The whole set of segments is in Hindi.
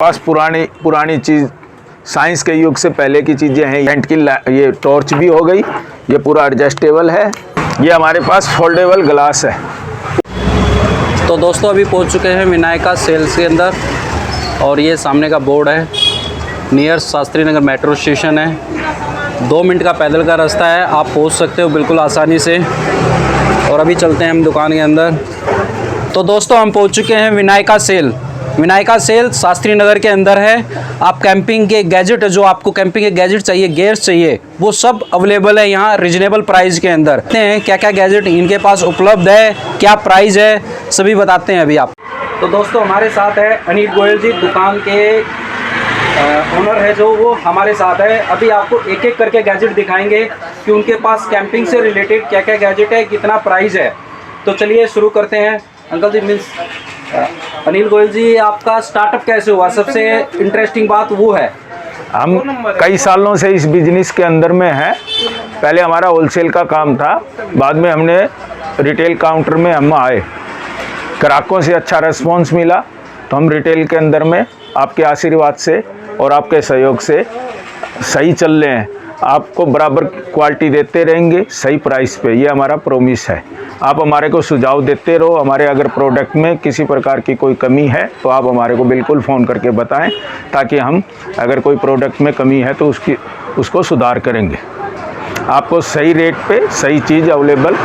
पास पुरानी चीज़ साइंस के युग से पहले की चीज़ें हैं। टेंट की ये टॉर्च भी हो गई, ये पूरा एडजस्टेबल है। ये हमारे पास फोल्डेबल ग्लास है। तो दोस्तों अभी पहुंच चुके हैं विनायका सेल्स के अंदर और ये सामने का बोर्ड है, near Shastri Nagar metro station है। 2 मिनट का पैदल का रास्ता है, आप पहुंच सकते हो बिल्कुल आसानी से। और अभी चलते हैं हम दुकान के अंदर। तो दोस्तों हम पहुंच चुके हैं विनायका सेल शास्त्री नगर के अंदर है। आप कैंपिंग के गैजेट, जो आपको कैंपिंग के गैजेट चाहिए, गियर्स चाहिए, वो सब अवेलेबल है यहाँ रिजनेबल प्राइस के अंदर। देखते हैं क्या क्या गैजेट इनके पास उपलब्ध है, क्या प्राइस है, सभी बताते हैं अभी आप। तो दोस्तों हमारे साथ है अनिल गोयल जी, दुकान के ओनर है जो, वो हमारे साथ है। अभी आपको एक एक करके गैजेट दिखाएंगे कि उनके पास कैंपिंग से रिलेटेड क्या क्या गैजेट है, कितना प्राइस है। तो चलिए शुरू करते हैं। अंकल जी, मीन्स अनिल गोयल जी, आपका स्टार्टअप कैसे हुआ? सबसे इंटरेस्टिंग बात वो है। हम कई सालों से इस बिजनेस के अंदर में हैं। पहले हमारा होलसेल का काम था, बाद में हमने रिटेल काउंटर में हम आए। ग्राहकों से अच्छा रिस्पॉन्स मिला तो हम रिटेल के अंदर में आपके आशीर्वाद से और आपके सहयोग से सही चल रहे हैं। आपको बराबर क्वालिटी देते रहेंगे सही प्राइस पे, ये हमारा प्रॉमिस है। आप हमारे को सुझाव देते रहो। हमारे अगर प्रोडक्ट में किसी प्रकार की कोई कमी है तो आप हमारे को बिल्कुल फ़ोन करके बताएं, ताकि हम अगर कोई प्रोडक्ट में कमी है तो उसको सुधार करेंगे। आपको सही रेट पे सही चीज़ अवेलेबल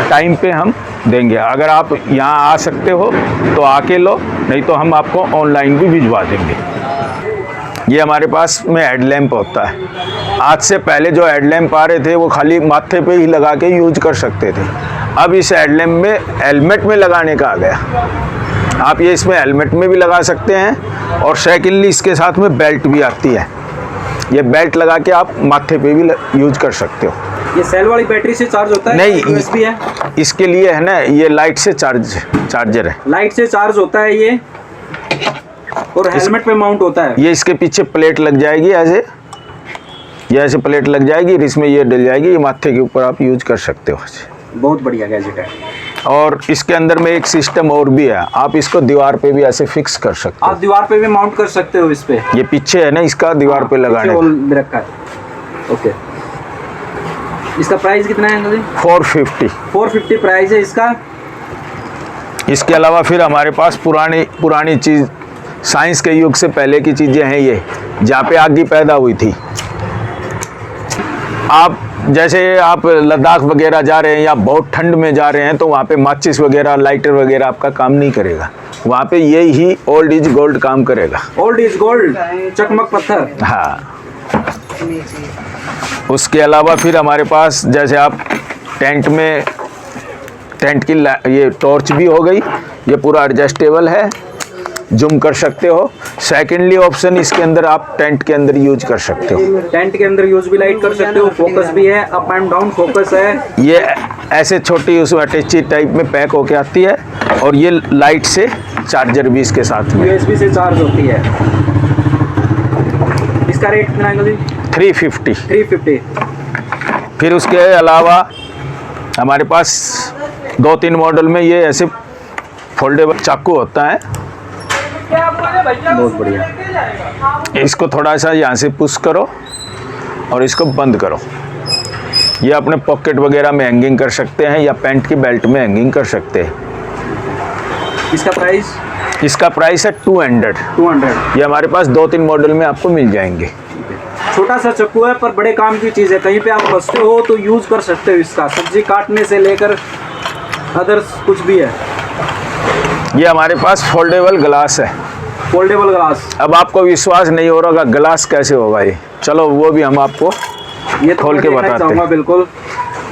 टाइम पे हम देंगे। अगर आप यहाँ आ सकते हो तो आके लो, नहीं तो हम आपको ऑनलाइन भी भिजवा देंगे। ये हमारे पास में हेडलैम्प होता है। आज से पहले जो हेडलैम्प आ रहे थे वो खाली माथे पे ही लगा के यूज कर सकते थे। अब इस हेडलैम्प में हेलमेट में लगाने का आ गया। आप ये इसमें हेलमेट में भी लगा सकते हैं और सेकेंडली इसके साथ में बेल्ट भी आती है। ये बेल्ट लगा के आप माथे पे भी यूज कर सकते हो। ये सेल वाली बैटरी से चार्ज होता है? नहीं, यूएसबी है इसके लिए है ना, ये लाइट से चार्जर है। लाइट से चार्ज होता है ये, और हेलमेट पे माउंट होता है। ये इसके पीछे प्लेट लग जाएगी, ऐसे प्लेट लग जाएगी, इसमें ये डल जाएगी। ये माथे के ऊपर आप यूज कर सकते हो। बहुत बढ़िया गैजेट है। और इसके अंदर में एक सिस्टम और भी है, आप इसको दीवार पे भी ऐसे फिक्स कर सकते हो। आप दीवार पे भी माउंट कर सकते हो इस पे। ये पीछे है ना, इसका दीवार पे लगाने का रखा है। ओके, इसका प्राइस कितना है अंकल जी? 450 प्राइस है इसका। इसके अलावा फिर हमारे पास पुरानी चीज़, साइंस के युग से पहले की चीज़ें हैं। ये जहाँ पे आग पैदा हुई थी, आप जैसे आप लद्दाख वगैरह जा रहे हैं या बहुत ठंड में जा रहे हैं तो वहाँ पे माचिस वगैरह, लाइटर वगैरह आपका काम नहीं करेगा। वहाँ पे ये ही ओल्ड इज गोल्ड काम करेगा। ओल्ड इज गोल्ड, चकमक पत्थर। हाँ। उसके अलावा फिर हमारे पास जैसे आप टेंट की ये टॉर्च भी हो गई, ये पूरा एडजस्टेबल है, जूम कर सकते हो। सेकेंडली ऑप्शन इसके अंदर आप टेंट के अंदर यूज कर सकते हो। टेंट के अंदर यूज भी लाइट कर सकते हो। फोकस भी है, अप एंड डाउन फोकस है। ये ऐसे छोटी उसमें अटैची टाइप में पैक होके आती है, और ये लाइट से चार्जर भी इसके साथ में यूएसबी से चार्ज होती है। इसका रेट कितना है अंकल जी? 350। फिर उसके अलावा हमारे पास 2-3 मॉडल में ये ऐसे फोल्डेबल चाकू होता है। बहुत बढ़िया। इसको थोड़ा सा यहाँ से पुश करो और इसको बंद करो। ये अपने पॉकेट वगैरह में हैंगिंग कर सकते हैं या पैंट की बेल्ट में हैंगिंग कर सकते हैं। इसका प्राइस है 200। ये हमारे पास 2-3 मॉडल में आपको मिल जाएंगे। छोटा सा चाकू है पर बड़े काम की चीज़ है। कहीं पे आप फंसते हो तो यूज़ कर सकते हो इसका, सब्जी काटने से लेकर अदर्स कुछ भी है। ये हमारे पास फोल्डेबल ग्लास है। Foldable glass. अब आपको विश्वास नहीं हो रहा ग्लास कैसे होगा ये, चलो वो भी हम आपको ये खोल के बताते हैं। बिल्कुल।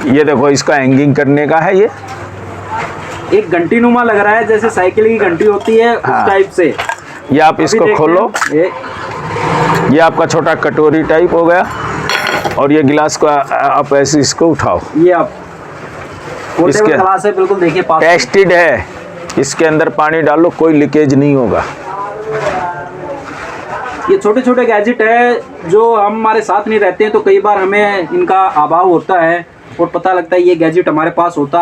ये देखो, इसका हैंगिंग करने का है। ये एक घंटी नुमा लग रहा है, जैसे साइकिल की घंटी होती है उस टाइप से। ये आप इसको खोलो, ये आपका छोटा कटोरी टाइप हो गया, और ये गिलास को आप ऐसे इसको उठाओ। ये आप फोल्डेबल ग्लास है, बिल्कुल देखिए टेस्टेड है। इसके अंदर पानी डालो, कोई लीकेज नहीं होगा। ये छोटे छोटे गैजेट है जो हम हमारे साथ नहीं रहते हैं तो कई बार हमें इनका अभाव होता है और पता लगता है ये गैजेट हमारे पास होता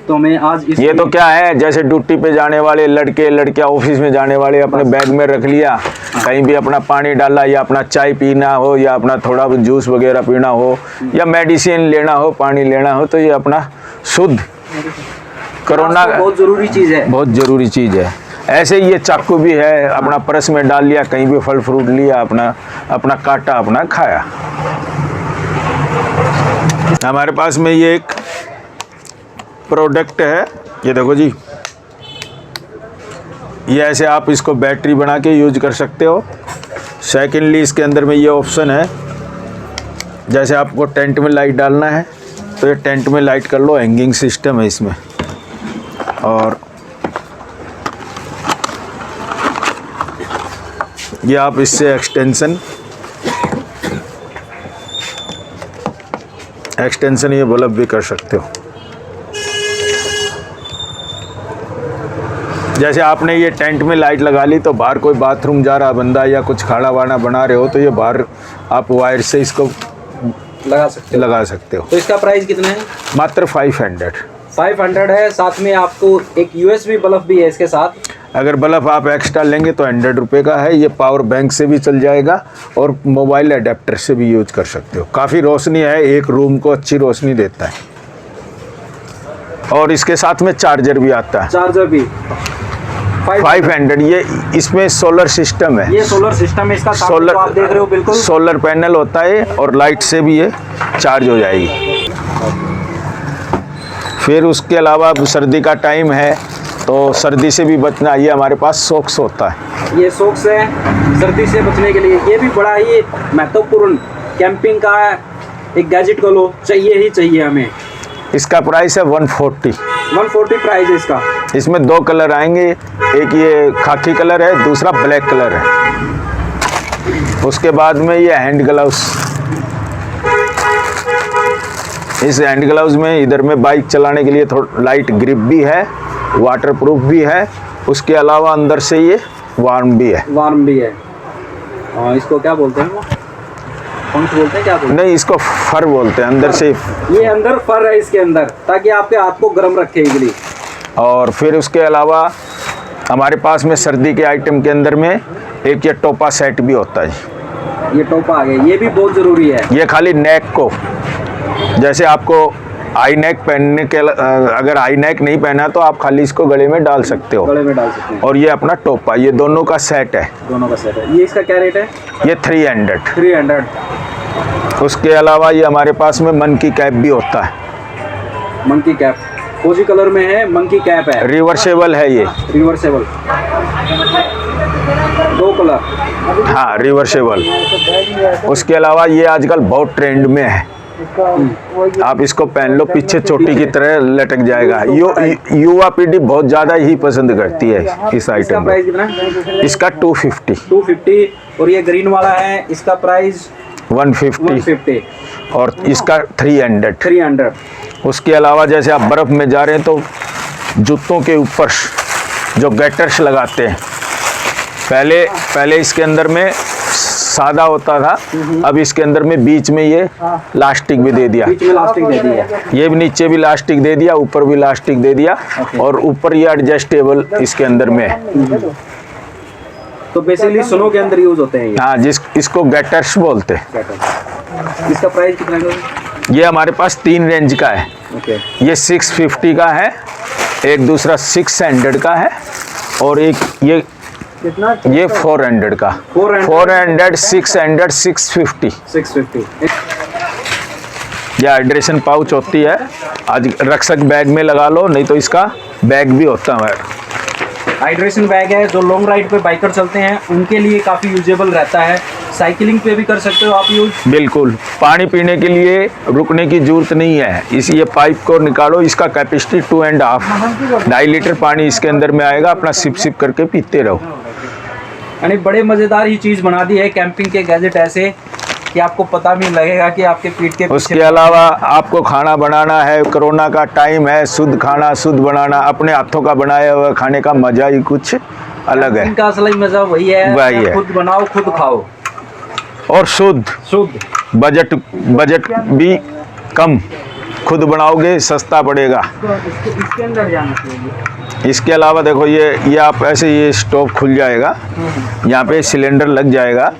तो हमें आज इस ये तो क्या है, जैसे ड्यूटी पे जाने वाले लड़के लड़कियां, ऑफिस में जाने वाले अपने बैग में रख लिया, कहीं भी अपना पानी डाला, या अपना चाय पीना हो, या अपना थोड़ा जूस वगैरह पीना हो, या मेडिसिन लेना हो, पानी लेना हो, तो ये अपना शुद्ध कोरोना बहुत ज़रूरी चीज़ है, बहुत ज़रूरी चीज़ है। ऐसे ही ये चाकू भी है, अपना पर्स में डाल लिया, कहीं भी फल फ्रूट लिया, अपना काटा, अपना खाया। हमारे पास में ये एक प्रोडक्ट है, ये देखो जी, ये ऐसे आप इसको बैटरी बना के यूज कर सकते हो। सेकेंडली इसके अंदर में ये ऑप्शन है, जैसे आपको टेंट में लाइट डालना है तो ये टेंट में लाइट कर लो, हैंगिंग सिस्टम है इसमें। और ये आप इससे एक्सटेंशन ये बल्ब भी कर सकते हो। जैसे आपने ये टेंट में लाइट लगा ली तो बाहर कोई बाथरूम जा रहा बंदा या कुछ खाना वाना बना रहे हो तो ये बाहर आप वायर से इसको लगा सकते हो। तो इसका प्राइस कितना है? मात्र 500 है। साथ में आपको एक USB बल्ब भी है इसके साथ। अगर बल्ब आप एक्स्ट्रा लेंगे तो 100 रुपये का है। ये पावर बैंक से भी चल जाएगा और मोबाइल अडेप्टर से भी यूज कर सकते हो। काफ़ी रोशनी है, एक रूम को अच्छी रोशनी देता है। और इसके साथ में चार्जर भी आता है। चार्जर भी 500। ये इसमें सोलर सिस्टम है। ये सोलर सिस्टम है इसका। सोलर आप देख रहे हो बिल्कुल सोलर पैनल होता है और लाइट से भी ये चार्ज हो जाएगी। फिर उसके अलावा सर्दी का टाइम है तो सर्दी से भी बचना, ये हमारे पास सॉक्स होता है। ये सॉक्स है सर्दी से बचने के लिए। ये भी बड़ा ही महत्वपूर्ण कैंपिंग का एक गैजेट को लो, चाहिए ही चाहिए हमें। इसका प्राइस है 140 प्राइस है इसका। इसमें 2 कलर आएंगे, एक ये खाकी कलर है, दूसरा ब्लैक कलर है। उसके बाद में ये हैंड ग्लव्स, इस हैंड ग्लव्स में इधर में बाइक चलाने के लिए थोड़ा लाइट ग्रिप भी है, वाटरप्रूफ भी है। उसके अलावा अंदर से ये वार्म भी है। इसको क्या बोलते हैं? पंख बोलते हैं, क्या बोलते हैं? नहीं, इसको फर बोलते हैं। अंदर से ये अंदर फर है इसके अंदर, ताकि आपके हाथ को गर्म रखे इजली। और फिर उसके अलावा हमारे पास में सर्दी के आइटम के अंदर में एक ये टोपा सेट भी होता है। ये टोपा आ गया, ये भी बहुत ज़रूरी है। ये खाली नेक को, जैसे आपको आई नेक पहनने के, अगर आई नेक नहीं पहना तो आप खाली इसको गले में डाल सकते हो। गले में डाल सकते हैं। और ये अपना टोपा, ये दोनों का सेट है। ये इसका क्या रेट है? ये 300। 300। उसके अलावा ये हमारे पास में मंकी कैप भी होता है। मंकी कैप फौजी कलर में है, मंकी कैप है, रिवर्सेबल है ये। Reversible 2 colour. हाँ, रिवर्सेबल। उसके अलावा ये आजकल बहुत ट्रेंड में है, आप इसको पहन लो, पीछे चोटी की तरह लटक जाएगा। युवा पीढ़ी बहुत ज़्यादा ही पसंद करती है इस आइटम को। इसका 250। और ये ग्रीन वाला है, इसका प्राइस 150 और इसका 300। उसके अलावा जैसे आप बर्फ़ में जा रहे हैं तो जूतों के ऊपर जो गेटर्स लगाते हैं, पहले इसके अंदर में सादा होता था, अब इसके अंदर में बीच में ये लास्टिक भी दे दिया। ये भी नीचे भी लास्टिक दे दिया, ऊपर भी लास्टिक दे दिया। और ऊपर ये एडजस्टेबल इसके अंदर में है। तो बेसिकली स्नो के अंदर यूज होते हैं ये। हाँ, इसको गेटर्स बोलते हैं। इसका प्राइस कितना है? ये हमारे पास 3 रेंज का है। ये 650 का है, एक दूसरा 600 का है, और एक ये 400 का। 400, 600, 650। यह हाइड्रेशन पाउच होती है, आज रक्षक बैग में लगा लो, नहीं तो इसका बैग भी होता है। हाइड्रेशन बैग है, जो लॉन्ग राइड पे बाइकर चलते हैं उनके लिए काफ़ी यूजेबल रहता है। साइकिलिंग पे भी कर सकते हो आप यूज। बिल्कुल, पानी पीने के लिए रुकने की जरूरत नहीं है। ये पाइप को निकालो, इसका कैपेसिटी 2.5 लीटर पानी इसके अंदर में आएगा, अपना सिप करके पीते रहो। यानी बड़े मज़ेदार ही चीज़ बना दी है कैंपिंग के गैजेट, ऐसे कि आपको पता भी लगेगा कि आपके पीठ के। उसके अलावा आपको खाना बनाना है, कोरोना का टाइम है, शुद्ध खाना शुद्ध बनाना, अपने हाथों का बनाया हुआ खाने का मजा ही कुछ अलग है। इनका असली मजा वही है, खुद बनाओ खुद खाओ और शुद्ध। बजट भी कम, खुद बनाओगे सस्ता पड़ेगा। इसके अंदर जाना चाहिए। इसके अलावा देखो ये आप ऐसे ये स्टोव खुल जाएगा, यहाँ पे सिलेंडर लग जाएगा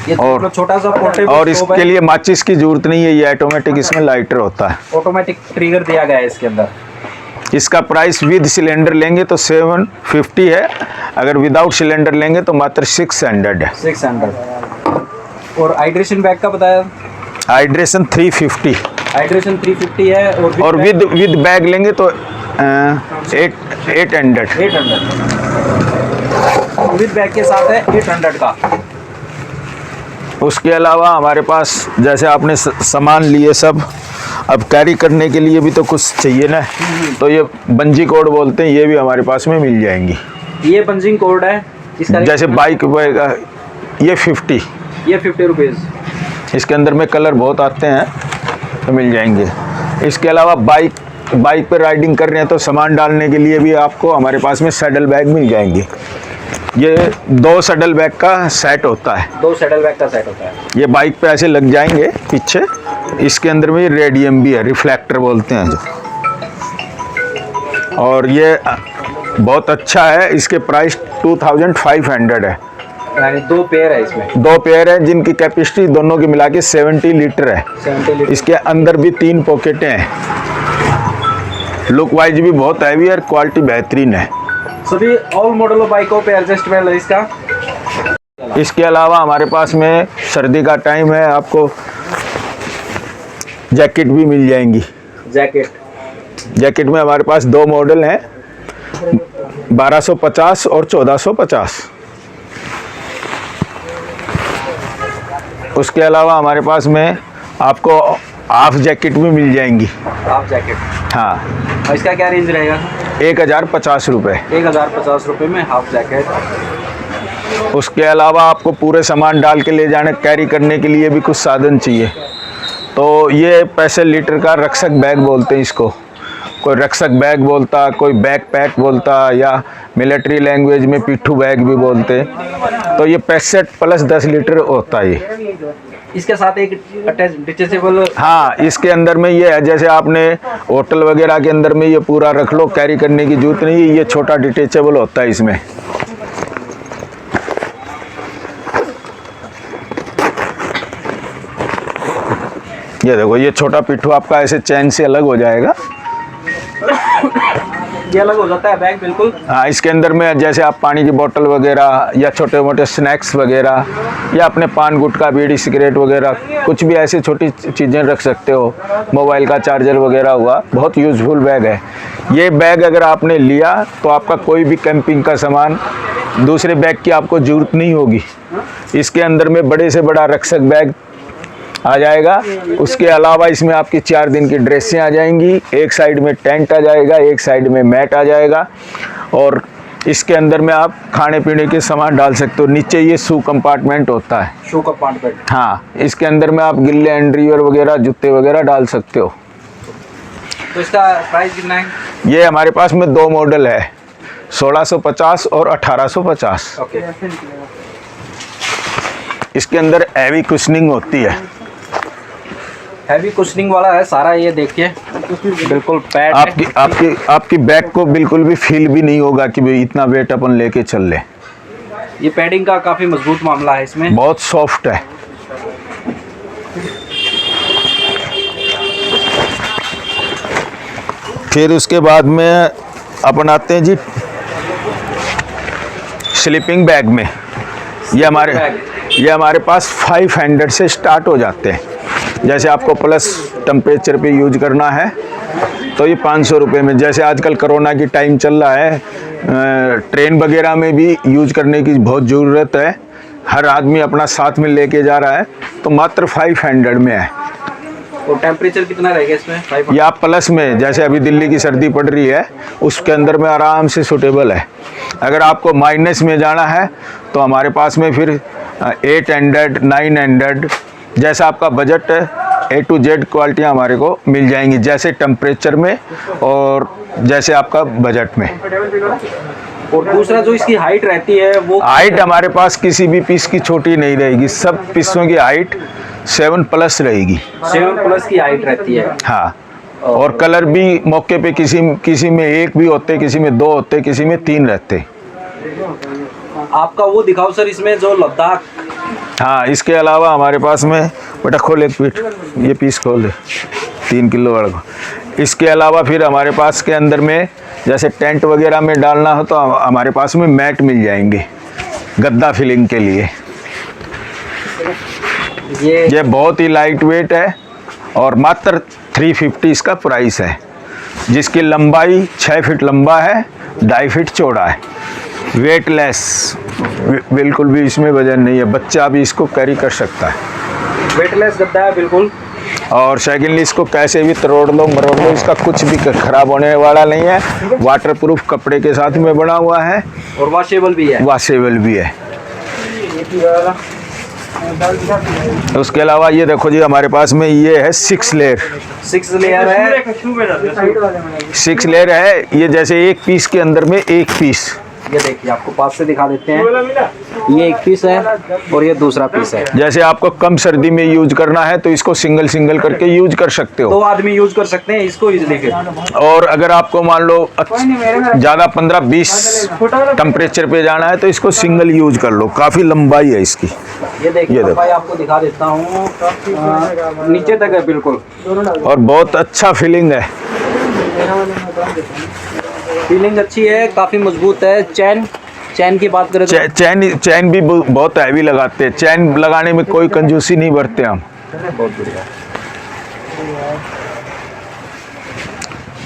ये और तो छोटा सा पोर्टेबल और इसके लिए माचिस की जरूरत नहीं है, ये ऑटोमेटिक इसमें लाइटर होता है। ऑटोमेटिक ट्रिगर दिया गया है इसके अंदर। इसका प्राइस विद सिलेंडर लेंगे तो 750 है, अगर विदाउट सिलेंडर लेंगे तो मात्र 600 है। 600। और हाइड्रेशन बैग का बताया, हाइड्रेशन 350 हाइड्रेशन 350 है और विद बैग लेंगे तो 800। 800 विद बैग के साथ है 800 का। उसके अलावा हमारे पास जैसे आपने सामान लिए सब, अब कैरी करने के लिए भी तो कुछ चाहिए ना, तो ये बंजी कोड बोलते हैं, ये भी हमारे पास में मिल जाएंगी। ये बंजिंग कोड है इसका, जैसे बाइक ये 50, ये 50 रुपीज़। इसके अंदर में कलर बहुत आते हैं तो मिल जाएंगे। इसके अलावा बाइक पर राइडिंग कर रहे हैं तो सामान डालने के लिए भी आपको हमारे पास में सैडल बैग मिल जाएंगे। ये 2 सैडल बैग का सेट होता है, 2 सैडल बैग का सेट होता है। ये बाइक पे ऐसे लग जाएंगे पीछे। इसके अंदर में रेडियम भी है, रिफ्लेक्टर बोलते हैं जो, और ये बहुत अच्छा है। इसके प्राइस 2500 है। यानी 2 पेयर है इसमें, 2 पेयर है जिनकी कैपेसिटी दोनों की मिला के 70 लीटर है। 70 लीटर। इसके अंदर भी 3 पॉकेटें हैं। लुक वाइज भी बहुत हैवी और क्वालिटी बेहतरीन है। सभी ऑल मॉडल बाइकों पे एडजस्टेबल है इसका। इसके अलावा हमारे पास में सर्दी का टाइम है, आपको जैकेट भी मिल जाएंगी। जैकेट में हमारे पास 2 मॉडल हैं, 1250 और 1450। उसके अलावा हमारे पास में आपको हाफ जैकेट भी मिल जाएंगी। हाफ जैकेट, हाँ, और इसका क्या रेंज रहेगा? 1050 रुपये। 1050 रुपये में हाफ जैकेट। उसके अलावा आपको पूरे सामान डाल के ले जाने कैरी करने के लिए भी कुछ साधन चाहिए, तो ये 65 लीटर का रक्षक बैग बोलते हैं इसको। कोई रक्षक बैग बोलता, कोई बैग पैक बोलता, या मिलिट्री लैंग्वेज में पिट्ठू बैग भी बोलते। तो ये 65 प्लस 10 लीटर होता है ये। इसके साथ एक अटैच डिटेचेबल, हाँ, इसके अंदर में ये है, जैसे आपने होटल वगैरह के अंदर में ये पूरा रख लो, कैरी करने की जरूरत नहीं है। ये छोटा डिटेचेबल होता है इसमें। ये देखो, ये छोटा पिट्ठू आपका ऐसे चैन से अलग हो जाएगा। ये अलग हो जाता है बैग बिल्कुल। हाँ, इसके अंदर में जैसे आप पानी की बोतल वगैरह या छोटे मोटे स्नैक्स वगैरह या अपने पान गुटखा बीड़ी सिगरेट वगैरह कुछ भी ऐसी छोटी चीज़ें रख सकते हो। मोबाइल का चार्जर वगैरह हुआ, बहुत यूज़फुल बैग है ये। बैग अगर आपने लिया तो आपका कोई भी कैंपिंग का सामान दूसरे बैग की आपको ज़रूरत नहीं होगी। इसके अंदर में बड़े से बड़ा रक्षक बैग आ जाएगा। उसके अलावा इसमें आपकी 4 दिन की ड्रेसें आ जाएंगी, एक साइड में टेंट आ जाएगा, एक साइड में मैट आ जाएगा, और इसके अंदर में आप खाने पीने के सामान डाल सकते हो। नीचे ये शू कंपार्टमेंट होता है, शू कंपार्टमेंट। हाँ, इसके अंदर में आप गिल्ले अंडरवियर वगैरह, जूते वगैरह डाल सकते हो। तो इसका प्राइस कितना है? ये हमारे पास में 2 मॉडल है, 1650 और 1850। ओके। इसके अंदर हैवी कुशनिंग होती है। हैवी कुशनिंग वाला है सारा, ये देखिए बिल्कुल पैड है। आपकी बैग को बिल्कुल भी फील भी नहीं होगा कि भाई इतना वेट अपन लेके चल ले। ये पैडिंग का काफ़ी मजबूत मामला है इसमें, बहुत सॉफ्ट है। फिर उसके बाद में अपन आते हैं जी स्लीपिंग बैग में। ये हमारे पास 500 से स्टार्ट हो जाते हैं। जैसे आपको प्लस टेम्परेचर पे यूज करना है तो ये 500 रुपये में। जैसे आजकल कोरोना की टाइम चल रहा है, ट्रेन वगैरह में भी यूज करने की बहुत ज़रूरत है, हर आदमी अपना साथ में लेके जा रहा है, तो मात्र 500 में है। और टेम्परेचर कितना रहेगा इसमें? या प्लस में, जैसे अभी दिल्ली की सर्दी पड़ रही है उसके अंदर में आराम से सूटेबल है। अगर आपको माइनस में जाना है तो हमारे पास में फिर 800, 900, जैसा आपका बजट है, A to Z क्वालिटियाँ हमारे को मिल जाएंगी, जैसे टेम्परेचर में और जैसे आपका बजट में। और दूसरा जो इसकी हाइट रहती है, वो हाइट हमारे पास किसी भी पीस की छोटी नहीं रहेगी। सब पीसों की हाइट 7+ रहेगी। 7+ की हाइट रहती है। हाँ, और कलर भी मौके पे किसी में एक भी होते, किसी में 2 होते, किसी में 3 रहते। आपका वो दिखाओ सर, इसमें जो लद्दाख। हाँ, इसके अलावा हमारे पास में, बेटा खोल एक पीठ, ये पीस खोल दे 3 किलो वाला को। इसके अलावा फिर हमारे पास के अंदर में जैसे टेंट वगैरह में डालना हो तो हमारे पास में मैट मिल जाएंगे गद्दा फिलिंग के लिए। ये बहुत ही लाइट वेट है और मात्र 350 इसका प्राइस है, जिसकी लंबाई 6 फीट लंबा है, 2.5 फीट चौड़ा है। वेटलेस, बिल्कुल भी इसमें वजन नहीं है, बच्चा भी इसको कैरी कर सकता है। वेटलेस गद्दा है बिल्कुल। और सेकेंडली इसको कैसे भी तोड़ लो मरोड़ लो, इसका कुछ भी खराब होने वाला नहीं है। वाटरप्रूफ कपड़े के साथ में बना हुआ है और वॉशेबल भी है। वॉशेबल भी है। उसके अलावा ये देखो जी, हमारे पास में ये है 6 लेयर। 6 लेयर है। 6 लेयर है। ये जैसे एक पीस के अंदर में एक पीस, ये देखिए आपको पास से दिखा देते हैं। ये एक पीस है और ये दूसरा पीस है। जैसे आपको कम सर्दी में यूज करना है तो इसको सिंगल सिंगल करके यूज कर सकते हो। 2 आदमी यूज कर सकते हैं इसको इजीली। फिर और अगर आपको मान लो ज़्यादा 15-20 टेम्परेचर पे जाना है तो इसको सिंगल यूज कर लो। काफ़ी लंबाई है इसकी। ये देखिए भाई, आपको दिखा देता हूँ, नीचे तक है बिल्कुल। और बहुत अच्छा फीलिंग है। फीलिंग अच्छी है, काफ़ी मजबूत है। चैन की बात करें तो चैन भी बहुत हैवी लगाते हैं। चैन लगाने में कोई कंजूसी नहीं बरतते हम। बहुत बढ़िया।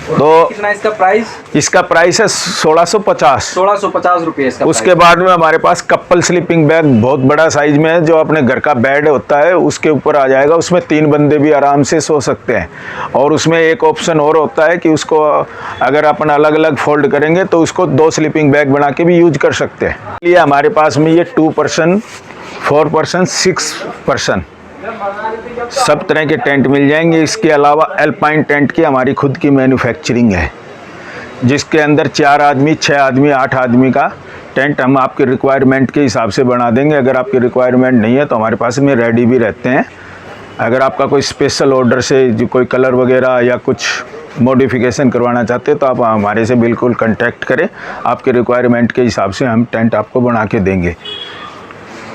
तो कितना इसका प्राइस? इसका प्राइस है 1650। 1650 रुपये इसका। उसके बाद में हमारे पास कपल स्लीपिंग बैग बहुत बड़ा साइज में है, जो अपने घर का बेड होता है उसके ऊपर आ जाएगा। उसमें 3 बंदे भी आराम से सो सकते हैं। और उसमें एक ऑप्शन और होता है कि उसको अगर अपन अलग अलग फोल्ड करेंगे तो उसको 2 स्लीपिंग बैग बना के भी यूज कर सकते हैं। इसलिए हमारे पास में ये 2 पर्सन, 4 पर्सन, 6 पर्सन सब तरह के टेंट मिल जाएंगे। इसके अलावा एल्पाइन टेंट की हमारी खुद की मैन्युफैक्चरिंग है, जिसके अंदर 4 आदमी, 6 आदमी, 8 आदमी का टेंट हम आपके रिक्वायरमेंट के हिसाब से बना देंगे। अगर आपकी रिक्वायरमेंट नहीं है तो हमारे पास में रेडी भी रहते हैं। अगर आपका कोई स्पेशल ऑर्डर से जो कोई कलर वगैरह या कुछ मॉडिफिकेशन करवाना चाहते हैं तो आप हमारे से बिल्कुल कांटेक्ट करें। आपके रिक्वायरमेंट के हिसाब से हम टेंट आपको बना के देंगे।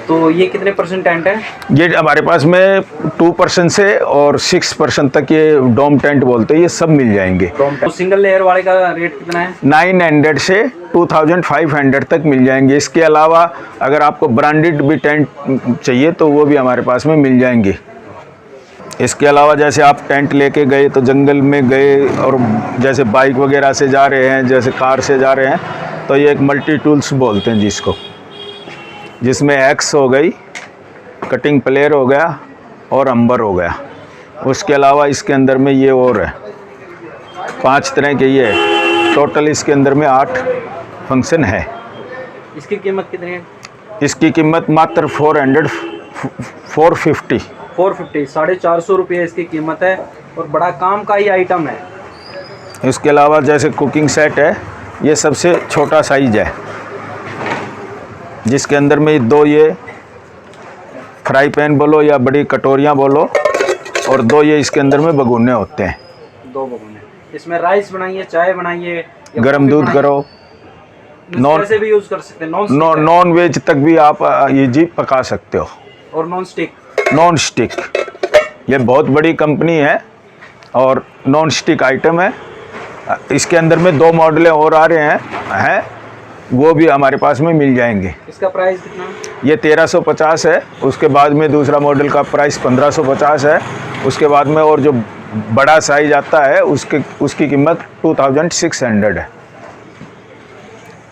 तो ये कितने % टेंट है? ये हमारे पास में 2% से और 6% तक ये डोम टेंट बोलते हैं, ये सब मिल जाएंगे। तो सिंगल लेयर वाले का रेट कितना है? 900 से 2500 तक मिल जाएंगे। इसके अलावा अगर आपको ब्रांडेड भी टेंट चाहिए तो वो भी हमारे पास में मिल जाएंगे। इसके अलावा जैसे आप टेंट लेके गए तो जंगल में गए और जैसे बाइक वगैरह से जा रहे हैं, जैसे कार से जा रहे हैं, तो ये एक मल्टी टूल्स बोलते हैं जिसको, जिसमें एक्स हो गई, कटिंग प्लेयर हो गया और अंबर हो गया। उसके अलावा इसके अंदर में ये और है 5 तरह के। ये टोटल इसके अंदर में 8 फंक्शन है। इसकी कीमत कितनी है? इसकी कीमत मात्र 450 450 रुपये इसकी कीमत है और बड़ा काम का ही आइटम है। इसके अलावा जैसे कुकिंग सेट है, ये सबसे छोटा साइज है, जिसके अंदर में 2 ये फ्राई पैन बोलो या बड़ी कटोरियाँ बोलो और 2 ये इसके अंदर में बगुने होते हैं। 2 बगुने। इसमें राइस बनाइए, चाय बनाइए, गरम दूध करो, नॉन से भी यूज़ कर सकते हैं। नॉन वेज तक भी आप ये जी पका सकते हो। और नॉन स्टिक। ये बहुत बड़ी कंपनी है और नॉन स्टिक आइटम है। इसके अंदर में 2 मॉडलें और आ रहे हैं, वो भी हमारे पास में मिल जाएंगे। इसका प्राइस कितना? ये 1350 है। उसके बाद में दूसरा मॉडल का प्राइस 1550 है। उसके बाद में और जो बड़ा साइज आता है उसकी कीमत 2600 है।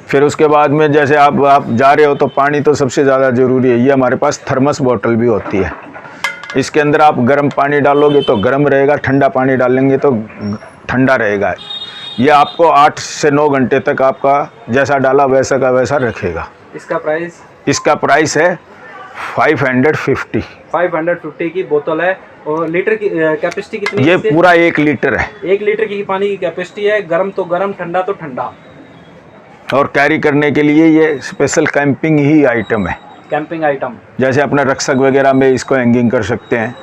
फिर उसके बाद में जैसे आप जा रहे हो तो पानी तो सबसे ज़्यादा ज़रूरी है। ये हमारे पास थर्मस बोतल भी होती है। इसके अंदर आप गर्म पानी डालोगे तो गर्म रहेगा, ठंडा पानी डालेंगे तो ठंडा रहेगा। ये आपको 8 से 9 घंटे तक आपका जैसा डाला वैसा का वैसा रखेगा। इसका प्राइस है 550। 550 की बोतल है। और लीटर की कैपेसिटी कितनी है? ये पूरा 1 लीटर है। 1 लीटर की पानी की कैपेसिटी है। गर्म तो गर्म, ठंडा तो ठंडा। और कैरी करने के लिए ये स्पेशल कैंपिंग ही आइटम है। Camping item. जैसे अपने रक्षक वगैरह में इसको हैंगिंग कर सकते हैं।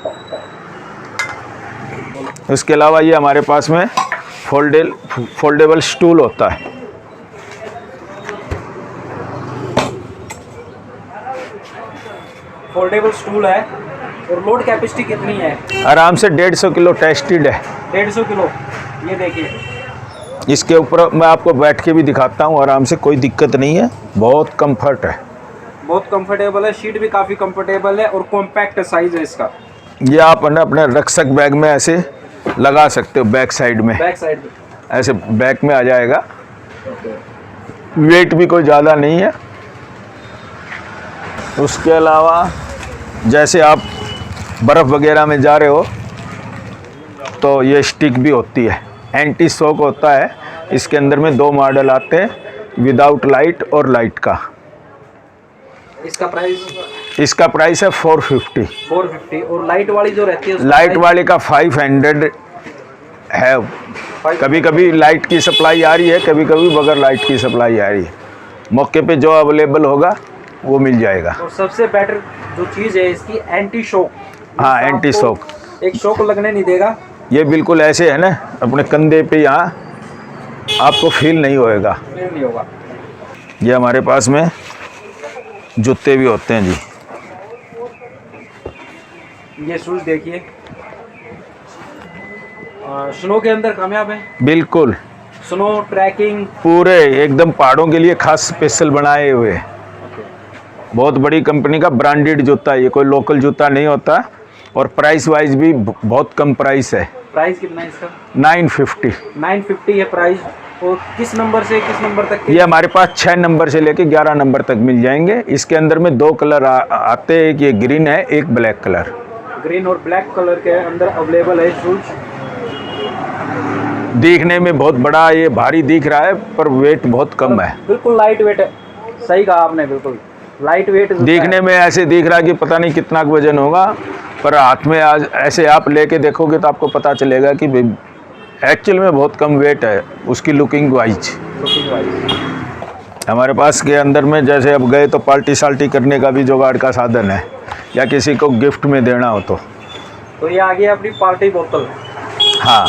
उसके अलावा ये हमारे पास में फोल्डेबल स्टूल होता है। फोल्डेबल स्टूल है और लोड कैपेसिटी कितनी है? आराम से 150 किलो टेस्टेड है। 150 किलो। ये देखिए, इसके ऊपर मैं आपको बैठ के भी दिखाता हूँ, आराम से, कोई दिक्कत नहीं है, बहुत कंफर्ट है, बहुत कंफर्टेबल है। सीट भी काफ़ी कंफर्टेबल है और कॉम्पैक्ट साइज है इसका। ये आप है ना अपने रक्षक बैग में ऐसे लगा सकते हो, बैक साइड में, बैक साइड में ऐसे बैक में आ जाएगा। वेट भी कोई ज़्यादा नहीं है। उसके अलावा जैसे आप बर्फ़ वगैरह में जा रहे हो तो ये स्टिक भी होती है, एंटी शॉक होता है। इसके अंदर में 2 मॉडल आते हैं, विदाउट लाइट और लाइट का। इसका प्राइस है 450। 450। और लाइट वाली जो रहती है लाइट वाले का 500 है। कभी कभी लाइट की सप्लाई आ रही है, कभी कभी बगैर लाइट की सप्लाई आ रही है। मौके पे जो अवेलेबल होगा वो मिल जाएगा। और सबसे बेटर जो चीज़ है इसकी एंटी शॉक। हाँ, एंटी शॉक, एक शॉक लगने नहीं देगा। ये बिल्कुल ऐसे है ना, अपने कंधे पे यहाँ आपको फील नहीं होएगा। नहीं होगा। ये हमारे पास में जूते भी होते हैं जी। ये शूज देखिए, स्नो के अंदर कामयाब है। बिल्कुल स्नो ट्रैकिंग पूरे एकदम पहाड़ों के लिए खास स्पेशल बनाए हुए। बहुत बड़ी कंपनी का ब्रांडेड जूता है ये, कोई लोकल जूता नहीं होता। और प्राइस वाइज भी बहुत कम प्राइस है। प्राइस कितना है इसका? 950। 950 है प्राइस। और किस नंबर से किस नंबर तक के? ये हमारे पास 6 नंबर से लेके 11 नंबर तक मिल जाएंगे। इसके अंदर में 2 कलर आते हैं, एक ये ग्रीन है, एक ब्लैक कलर। ग्रीन और ब्लैक कलर के अंदर अवेलेबल है शूज। दिखने में बहुत बड़ा, ये भारी दिख रहा है, पर वेट बहुत कम है। बिल्कुल लाइट वेट है। सही कहा आपने, बिल्कुल लाइट वेट। दिखने में ऐसे दिख रहा है कि पता नहीं कितना वजन होगा, पर हाथ में आज ऐसे आप लेके देखोगे तो आपको पता चलेगा कि एक्चुअल में बहुत कम वेट है उसकी लुकिंग वाइज। हमारे पास के अंदर में जैसे अब गए तो पार्टी साल्टी करने का भी जुगाड़ का साधन है, या किसी को गिफ्ट में देना हो तो ये आ गया अपनी पार्टी बोतल। हाँ,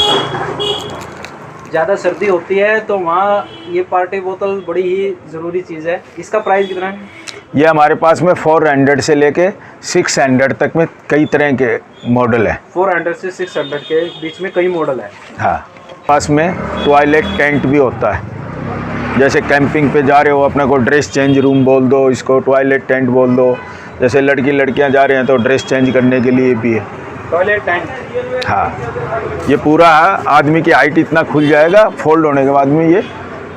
ज़्यादा सर्दी होती है तो वहाँ ये पार्टी बोतल बड़ी ही ज़रूरी चीज़ है। इसका प्राइस कितना है? ये हमारे पास में 400 से लेके 600 तक में कई तरह के मॉडल है। 400 से 600 के बीच में कई मॉडल है। हाँ, पास में टॉयलेट टेंट भी होता है। जैसे कैंपिंग पे जा रहे हो, अपने को ड्रेस चेंज रूम बोल दो, इसको टॉयलेट टेंट बोल दो। जैसे लड़कियां जा रहे हैं तो ड्रेस चेंज करने के लिए भी है टॉयलेट टेंट। हाँ, ये पूरा आदमी की हाइट इतना खुल जाएगा, फोल्ड होने के बाद में ये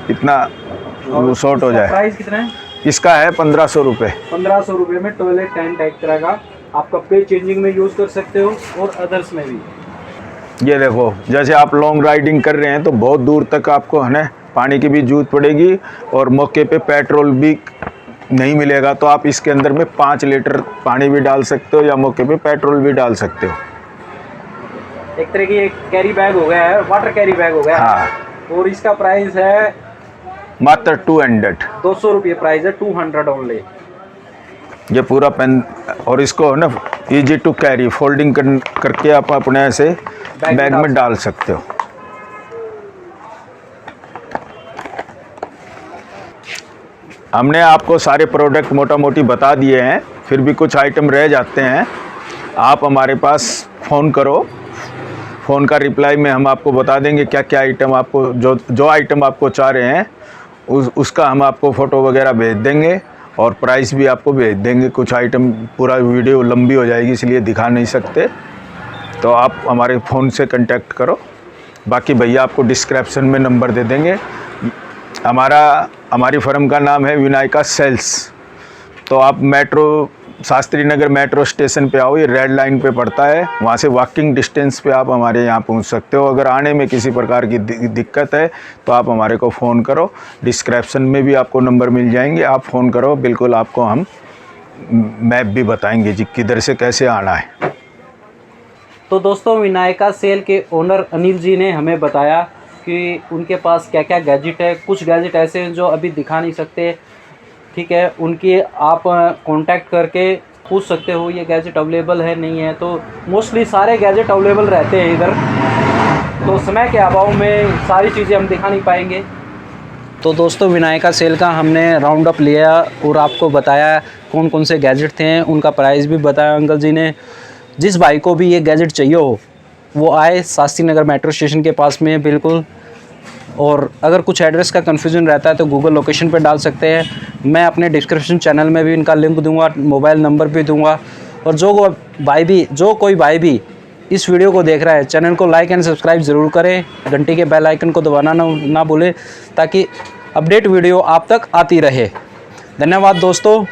इतना शॉर्ट हो जाए। प्राइस कितना है? इसका है 1500 रुपये। 1500 रुपये में टॉयलेट टेंट एक तरह का आप कपड़े चेंजिंग में यूज़ कर सकते हो और अदर्स में भी। ये देखो, जैसे आप लॉन्ग राइडिंग कर रहे हैं तो बहुत दूर तक आपको है ना पानी की भी जरूरत पड़ेगी और मौके पे पेट्रोल भी नहीं मिलेगा, तो आप इसके अंदर में 5 लीटर पानी भी डाल सकते हो या मौके पे पेट्रोल भी डाल सकते हो। एक तरह की एक कैरी बैग हो गया है, वाटर कैरी बैग हो गया। हाँ। और इसका प्राइस है मात्र 200 रुपये प्राइस है, 200 ओनली। ये पूरा पेन, और इसको है ना इजी टू कैरी, फोल्डिंग करके आप अपने ऐसे बैग में डाल सकते हो। हमने आपको सारे प्रोडक्ट मोटा मोटी बता दिए हैं, फिर भी कुछ आइटम रह जाते हैं। आप हमारे पास फ़ोन करो, फ़ोन का रिप्लाई में हम आपको बता देंगे क्या क्या आइटम आपको, जो आइटम आपको चाह रहे हैं उसका हम आपको फ़ोटो वगैरह भेज देंगे और प्राइस भी आपको भेज देंगे। कुछ आइटम, पूरा वीडियो लंबी हो जाएगी इसलिए दिखा नहीं सकते, तो आप हमारे फ़ोन से कांटेक्ट करो। बाकी भैया आपको डिस्क्रिप्शन में नंबर दे देंगे। हमारी फर्म का नाम है विनायका सेल्स। तो आप शास्त्री नगर मेट्रो स्टेशन पे आओ, ये रेड लाइन पे पड़ता है, वहाँ से वॉकिंग डिस्टेंस पे आप हमारे यहाँ पहुँच सकते हो। अगर आने में किसी प्रकार की दिक्कत है तो आप हमारे को फ़ोन करो, डिस्क्रिप्शन में भी आपको नंबर मिल जाएंगे, आप फ़ोन करो, बिल्कुल आपको हम मैप भी बताएंगे जी किधर से कैसे आना है। तो दोस्तों, विनायका सेल के ओनर अनिल जी ने हमें बताया कि उनके पास क्या क्या गैजेट है। कुछ गैजेट ऐसे हैं जो अभी दिखा नहीं सकते, ठीक है, उनकी आप कांटेक्ट करके पूछ सकते हो ये गैजेट अवेलेबल है नहीं है। तो मोस्टली सारे गैजेट अवेलेबल रहते हैं इधर, तो समय के अभाव में सारी चीज़ें हम दिखा नहीं पाएंगे। तो दोस्तों विनायका सेल का हमने राउंड अप लिया और आपको बताया कौन कौन से गैजेट थे, उनका प्राइस भी बताया अंकल जी ने। जिस भाई को भी ये गैजेट चाहिए हो वो आए, शास्त्री नगर मेट्रो स्टेशन के पास में है बिल्कुल। और अगर कुछ एड्रेस का कन्फ्यूज़न रहता है तो गूगल लोकेशन पे डाल सकते हैं। मैं अपने डिस्क्रिप्शन चैनल में भी इनका लिंक दूंगा, मोबाइल नंबर भी दूंगा। और जो कोई भाई भी इस वीडियो को देख रहा है, चैनल को लाइक एंड सब्सक्राइब ज़रूर करें, घंटी के बेल आइकन को दबाना ना भूलें ताकि अपडेट वीडियो आप तक आती रहे। धन्यवाद दोस्तों।